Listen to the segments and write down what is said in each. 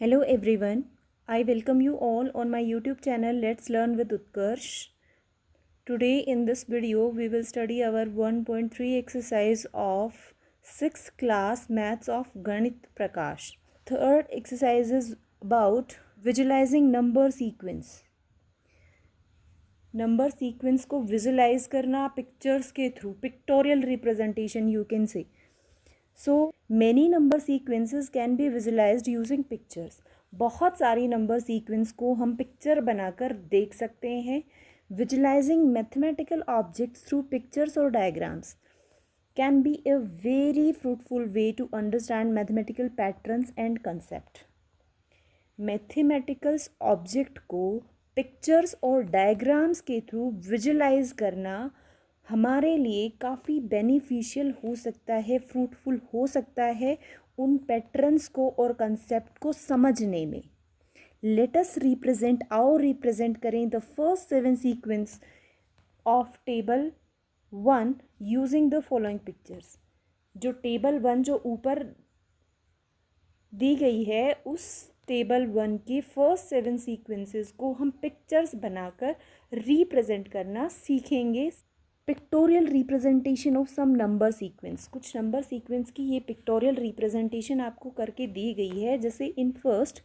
Hello everyone, I welcome you all on my YouTube channel Let's Learn with Utkarsh. Today in this video we will study our 1.3 exercise of 6th class maths of Ganita Prakash. Third exercise is about visualizing number sequence. Number sequence को visualize करना pictures के through, pictorial representation you can say. So many number sequences can be visualized using pictures. बहुत सारी number sequence को हम picture बनाकर देख सकते हैं. Visualising mathematical objects through pictures और diagrams can be a very fruitful way to understand mathematical patterns and concept. Mathematicals object को पिक्चर्स और डायग्राम्स के थ्रू विजुलाइज करना हमारे लिए काफ़ी बेनिफिशियल हो सकता है, फ्रूटफुल हो सकता है उन पैटर्न्स को और कंसेप्ट को समझने में. लेट अस रिप्रेजेंट करें the first 7 sequence of table 1 using the following pictures. जो टेबल 1 जो ऊपर दी गई है उस टेबल 1 के फर्स्ट 7 सीक्वेंसेस को हम पिक्चर्स बनाकर रिप्रेजेंट करना सीखेंगे. Pictorial representation of some number sequence. कुछ नंबर सीक्वेंस की ये पिक्टोरियल रिप्रेजेंटेशन आपको करके दी गई है. जैसे in first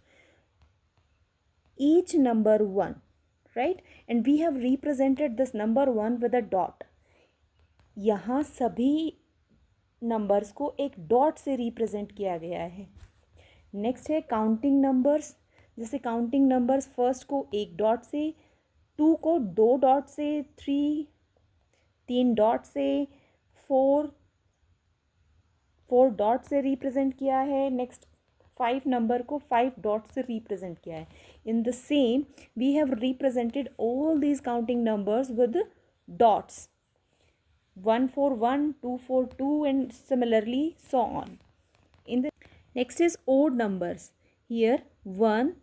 each number 1, right, and we have represented this number 1 with a dot. यहाँ सभी नंबर्स को एक डॉट से रिप्रेजेंट किया गया है. नेक्स्ट है काउंटिंग नंबर्स. जैसे काउंटिंग नंबर्स फर्स्ट को एक डॉट से, 2 को 2 डॉट से, 3 डॉट से, 4 डॉट से रिप्रेजेंट किया है. नेक्स्ट 5 नंबर को 5 डॉट से रिप्रेजेंट किया है. In the same we have represented all these counting numbers with dots. 1 for 1, 2 for 2 and similarly so on. Next is odd numbers. Here 1,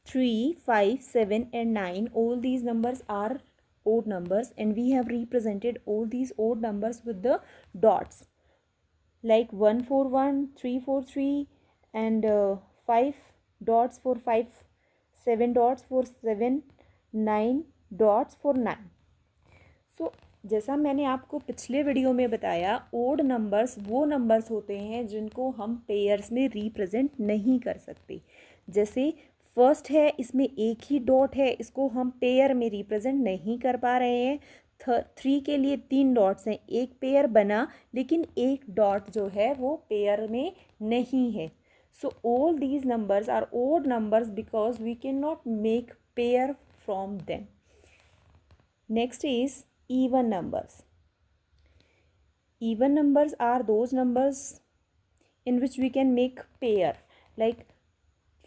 3, 5, 7 and 9, all these numbers are odd numbers and we have represented all these odd numbers with the dots, like 1 for 1, 3 for 3 and 5 dots for 5, 7 dots for 7, 9 dots for 9. So जैसा मैंने आपको पिछले video में बताया, odd numbers वो numbers होते हैं जिनको हम पेयर्स में रिप्रेजेंट नहीं कर सकते. जैसे फर्स्ट है, इसमें एक ही डॉट है, इसको हम पेयर में रिप्रेजेंट नहीं कर पा रहे हैं. 3 के लिए 3 डॉट्स हैं, एक पेयर बना लेकिन एक डॉट जो है वो पेयर में नहीं है. So all these numbers are odd numbers because we can not make pair from them. Next is even numbers. Even numbers are those numbers in which we can make pair. Like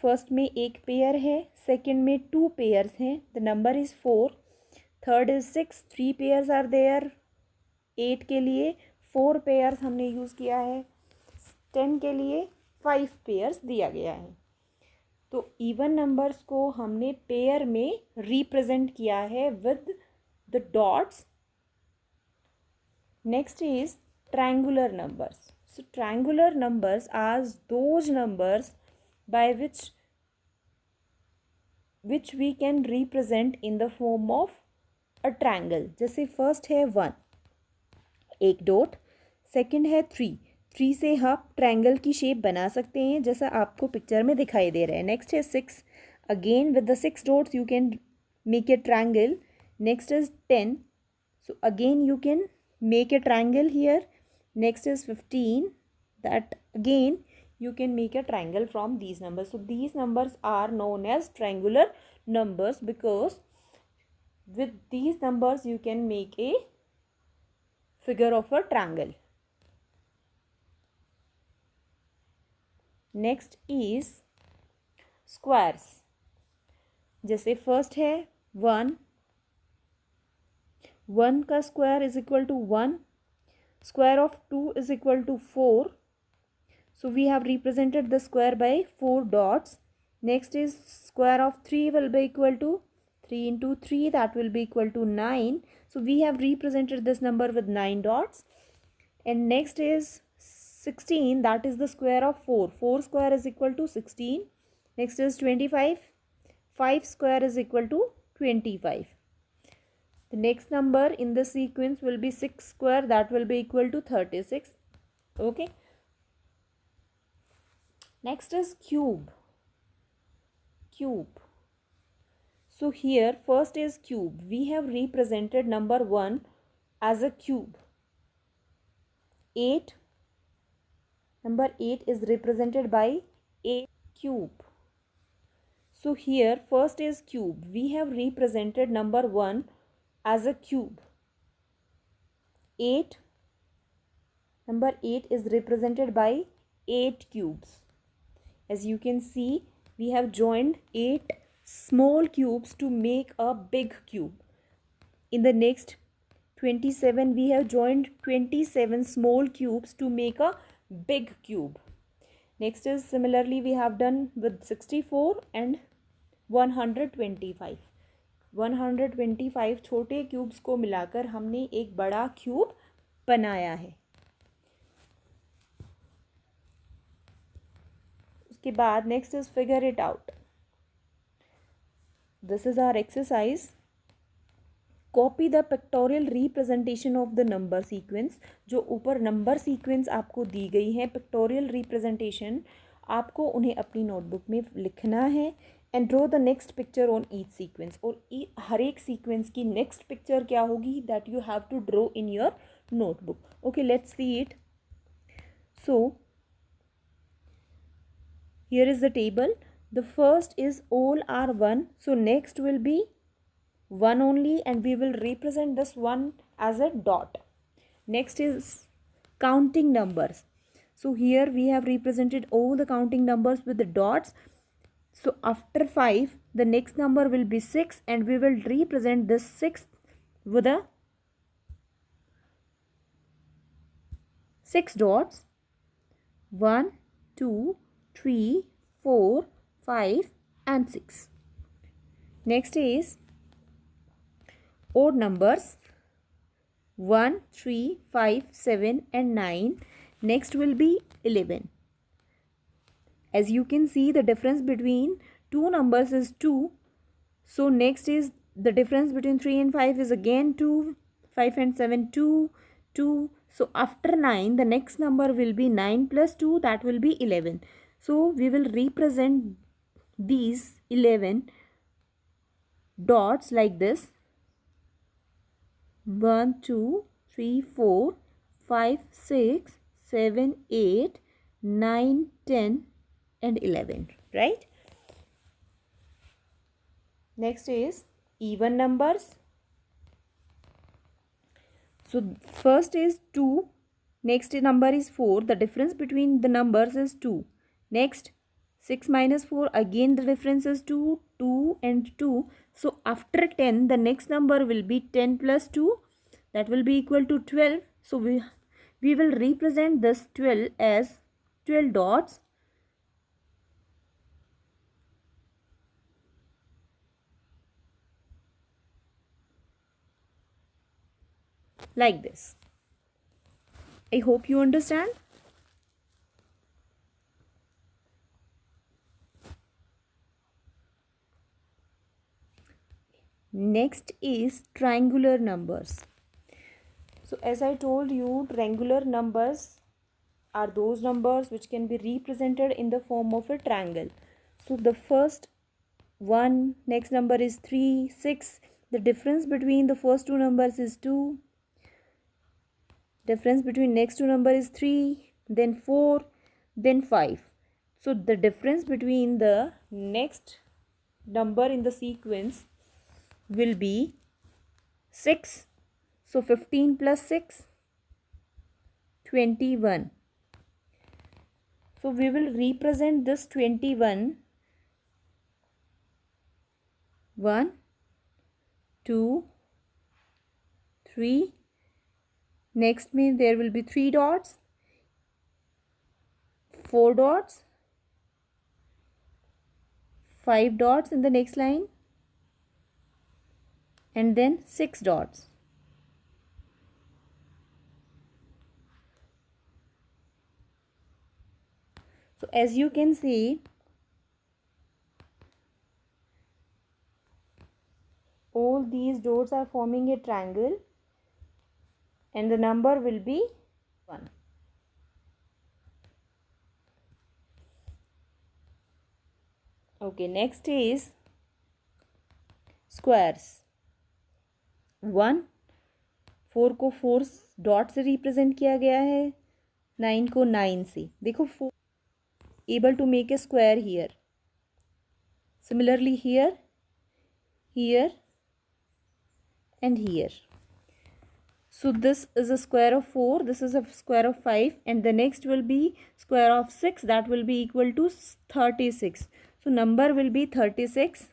first में एक pair है, second में 2 pairs हैं, the number is 4. Third is 6, 3 pairs are there. 8 के लिए 4 pairs हमने use किया है. 10 के लिए 5 पेयर्स दिया गया है. तो इवन नंबर्स को हमने पेयर में रिप्रेजेंट किया है with the dots. Next is triangular numbers. So triangular numbers are those numbers by which we can represent in the form of a triangle. जैसे first है 1, एक डॉट. सेकंड है 3 से आप ट्रायंगल की शेप बना सकते हैं जैसा आपको पिक्चर में दिखाई दे रहा है. नेक्स्ट है 6, again with the 6 dots you can make a triangle. Next is 10, so again you can make a triangle here. Next is 15, that again you can make a triangle from these numbers. So these numbers are known as triangular numbers because with these numbers you can make a figure of a triangle. Next is squares. जैसे first है 1 का square is equal to 1. Square of 2 is equal to 4. So we have represented the square by 4 dots. Next is square of 3 will be equal to 3 into 3, that will be equal to 9. So we have represented this number with 9 dots. And next is 16, that is the square of 4. 4 square is equal to 16. Next is 25. 5 square is equal to 25. The next number in the sequence will be 6 square, that will be equal to 36. Okay. Next is cube. Cube. So here first is cube. We have represented number 1 as a cube. 8. Number 8 is represented by a cube. So here first is cube. We have represented number 1 as a cube. 8. Number 8 is represented by 8 cubes. As you can see, we have joined 8 small cubes to make a big cube. In the next 27, we have joined 27 small cubes to make a big cube. Next is similarly we have done with 64 and 125. 125 छोटे cubes को मिलाकर हमने एक बड़ा cube बनाया है. उसके बाद next is figure it out. This is our exercise. Copy the pictorial representation of the number sequence. जो ऊपर नंबर सीक्वेंस आपको दी गई है, पिक्टोरियल रिप्रेजेंटेशन, आपको उन्हें अपनी नोटबुक में लिखना है. And draw the next picture on each sequence. और हर एक सीक्वेंस की नेक्स्ट पिक्चर क्या होगी, that you have to draw in your notebook. Okay, let's see it. So here is the table. The first is all are 1, so next will be 1 only, and we will represent this 1 as a dot. Next is counting numbers. So here we have represented all the counting numbers with the dots. So after 5, the next number will be 6, and we will represent this 6 with a 6 dots. 1, 2, 3, 4, 5 and 6. Next is odd numbers. 1, 3, 5, 7 and 9. Next will be 11. As you can see, the difference between two numbers is 2. So next is the difference between 3 and 5 is again 2. 5 and 7, 2, 2. So after 9, the next number will be 9 plus 2, that will be 11. So we will represent these 11 dots like this. 1, 2, 3, 4, 5, 6, 7, 8, 9, 10 and 11, right? Next is even numbers. So first is 2, next number is 4. The difference between the numbers is 2. Next 6 minus 4, again the difference is 2, 2 and 2. So after 10, the next number will be 10 plus 2, that will be equal to 12. So we will represent this 12 as 12 dots. Like this. I hope you understand. Next is triangular numbers. So as I told you, triangular numbers are those numbers which can be represented in the form of a triangle. So the first one, next number is 3, 6. The difference between the first two numbers is 2. Difference between next two number is 3, then 4, then 5. So the difference between the next number in the sequence will be 6. So 15 plus 6, 21. So we will represent this 21. 1, 2, 3. Next means there will be 3 dots, 4 dots, 5 dots in the next line, and then 6 dots. So as you can see, all these dots are forming a triangle and the number will be 1. Okay, next is squares. 1 4 को 4 dot से represent किया गया है, 9 को 9 से. देखो 4 able to make a square here. Similarly here, here and here. So this is a square of 4, this is a square of 5, and the next will be square of 6, that will be equal to 36. So number will be 36.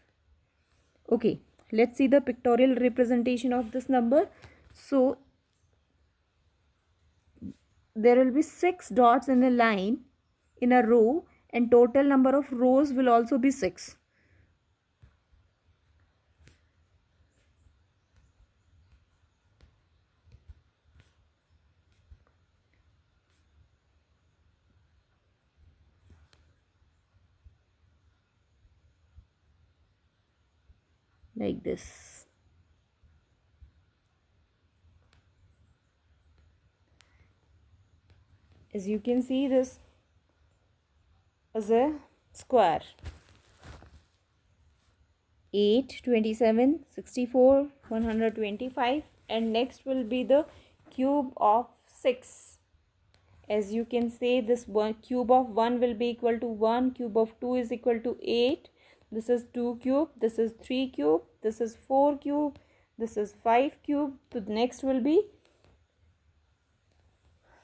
Okay, let's see the pictorial representation of this number. So there will be 6 dots in a line in a row, and total number of rows will also be 6. Like this. As you can see, this is a square. 8, 27, 64, 125, and next will be the cube of 6. As you can say, this one cube of 1 will be equal to 1, cube of 2 is equal to 8, this is 2 cube, this is 3 cube, this is 4 cube, this is 5 cube. So the next will be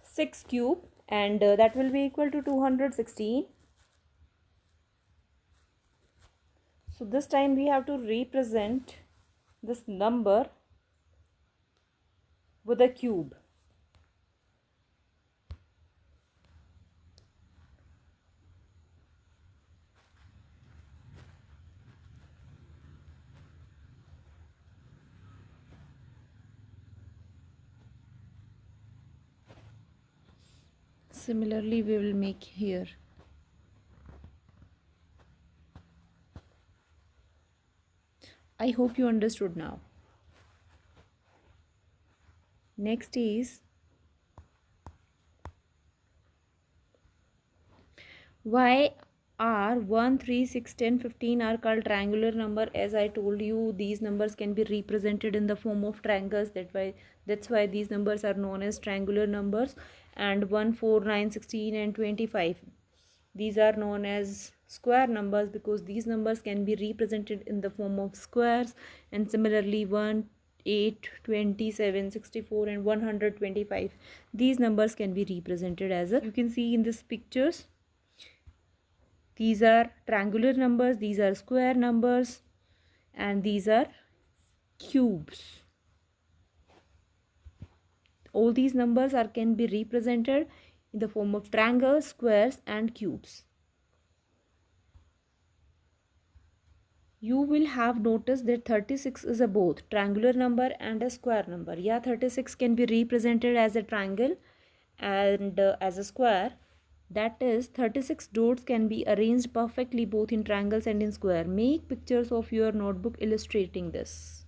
6 cube, and that will be equal to 216. So this time we have to represent this number with a cube. Similarly, we will make here. I hope you understood now. Next is why are 1, 3, 6, 10, 15 are called triangular number. As I told you, these numbers can be represented in the form of triangles. That's why these numbers are known as triangular numbers. And 1, 4, 9, 16 and 25, these are known as square numbers because these numbers can be represented in the form of squares. And similarly 1, 8, 27, 64 and 125, these numbers can be represented as you can see in these pictures. These are triangular numbers, these are square numbers, and these are cubes. All these numbers can be represented in the form of triangles, squares and cubes. You will have noticed that 36 is a both triangular number and a square number. Yeah, 36 can be represented as a triangle and as a square. That is, 36 dots can be arranged perfectly both in triangles and in square. Make pictures of your notebook illustrating this.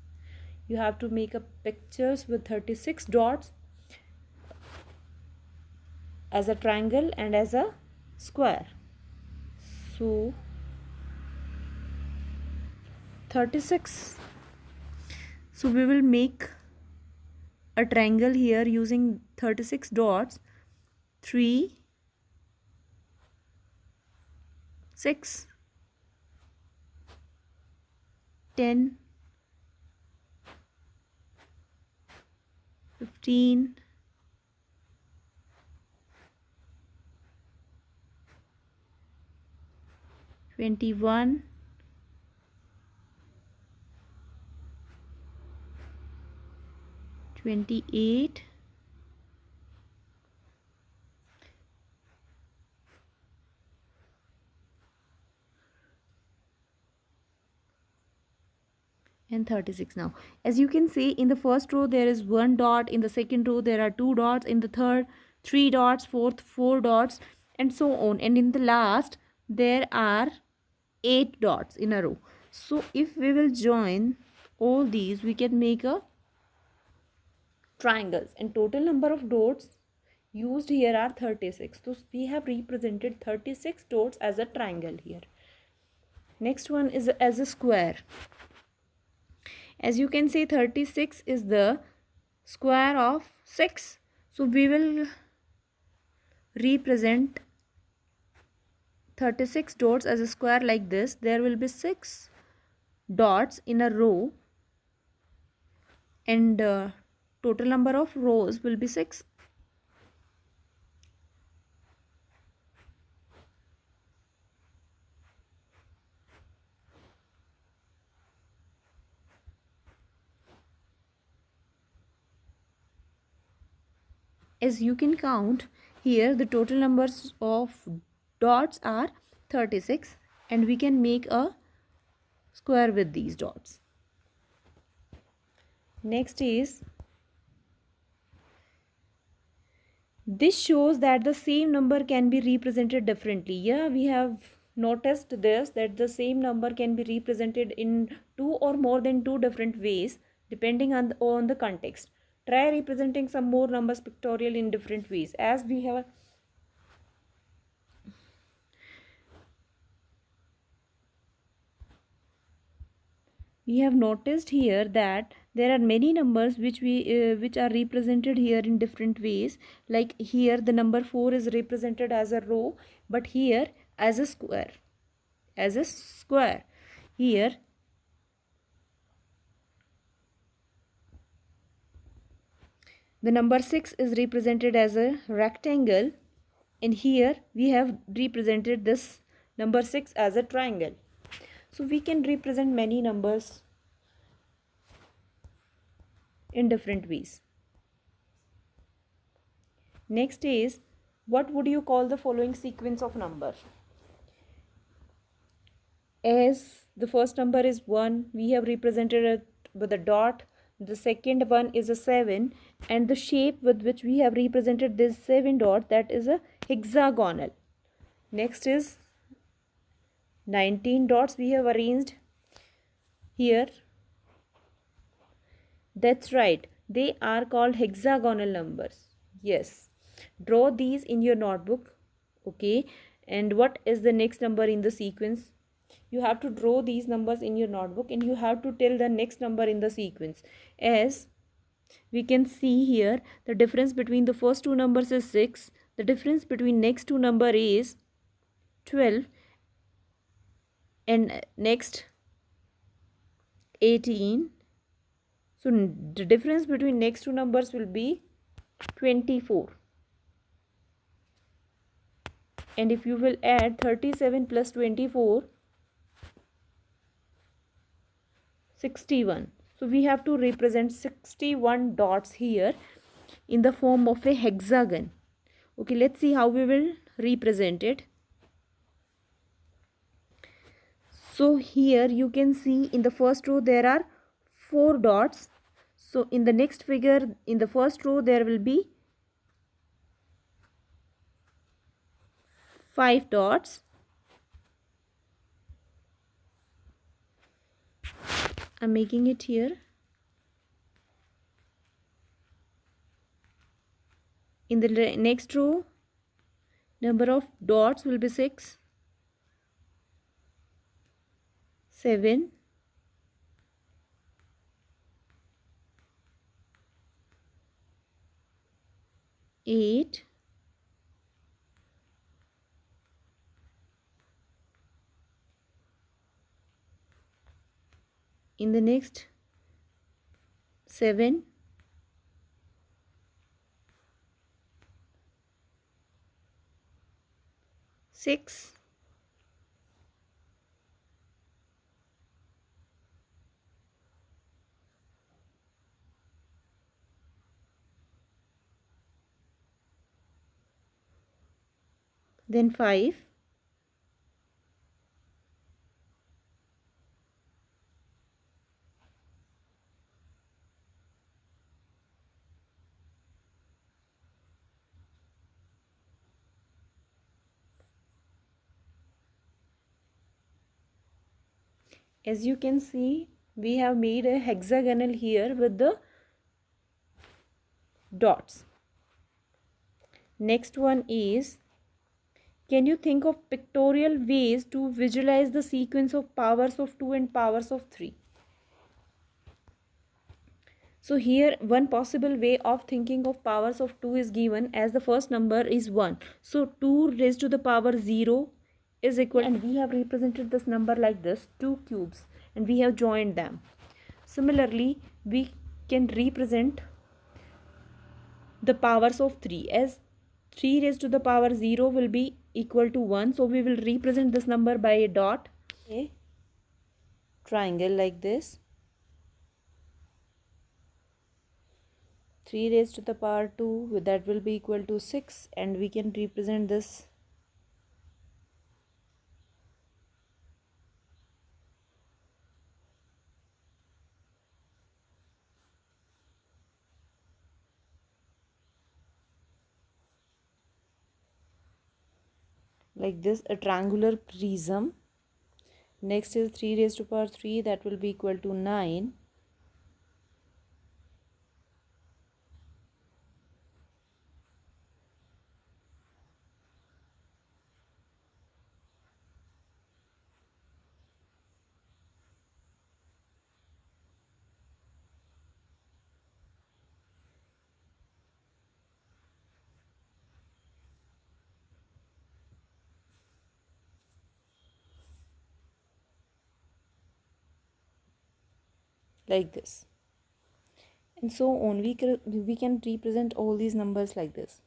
You have to make up pictures with 36 dots as a triangle and as a square. So 36. So we will make a triangle here using 36 dots. 3, 6, 10, 15, 21, 28, 36. Now as you can see, in the first row there is 1 dot, in the second row there are 2 dots, in the third 3 dots, fourth 4 dots, and so on, and in the last there are 8 dots in a row. So if we will join all these we can make a triangles, and total number of dots used here are 36. So we have represented 36 dots as a triangle here. Next one is as a square. As you can see, 36 is the square of 6. So we will represent 36 dots as a square like this. There will be 6 dots in a row, and total number of rows will be 6. As you can count here, the total numbers of dots are 36, and we can make a square with these dots. Next is, this shows that the same number can be represented differently. Yeah, we have noticed this, that the same number can be represented in two or more than two different ways depending on the context. Try representing some more numbers pictorial in different ways. As we have noticed here that there are many numbers which are represented here in different ways. Like here the number 4 is represented as a row, but here as a square. Here the number 6 is represented as a rectangle, and here we have represented this number 6 as a triangle. So we can represent many numbers in different ways. Next is, what would you call the following sequence of number? As the first number is 1, we have represented it with a dot. The second one is a 7, and the shape with which we have represented this 7 dot, that is a hexagonal. Next is 19 dots we have arranged here. That's right, they are called hexagonal numbers. Yes, draw these in your notebook. Okay, and what is the next number in the sequence? You have to draw these numbers in your notebook, and you have to tell the next number in the sequence. As we can see here, the difference between the first two numbers is 6. The difference between next two number is 12, and next 18. So the difference between next two numbers will be 24. And if you will add 37 plus 24, 61. So we have to represent 61 dots here in the form of a hexagon. Okay, let's see how we will represent it. So here you can see in the first row there are 4 dots. So in the next figure, in the first row there will be 5 dots. I'm making it here. In the next row, number of dots will be 6, 7, 8, 7, 6, 5. As you can see, We have made a hexagonal here with the dots. Next one is, can you think of pictorial ways to visualize the sequence of powers of 2 and powers of 3? So here one possible way of thinking of powers of 2 is given as the first number is 1. So 2 raised to the power 0 is equal, and we have represented this number like this, 2 cubes, and we have joined them. Similarly, we can represent the powers of 3 as 3 raised to the power 0 will be equal to 1. So we will represent this number by a dot, a triangle like this. 3 raised to the power 2, that will be equal to 6, and we can represent this like this, a triangular prism. Next is 3 raised to power 3, that will be equal to 9. Like this, and so on. We can represent all these numbers like this.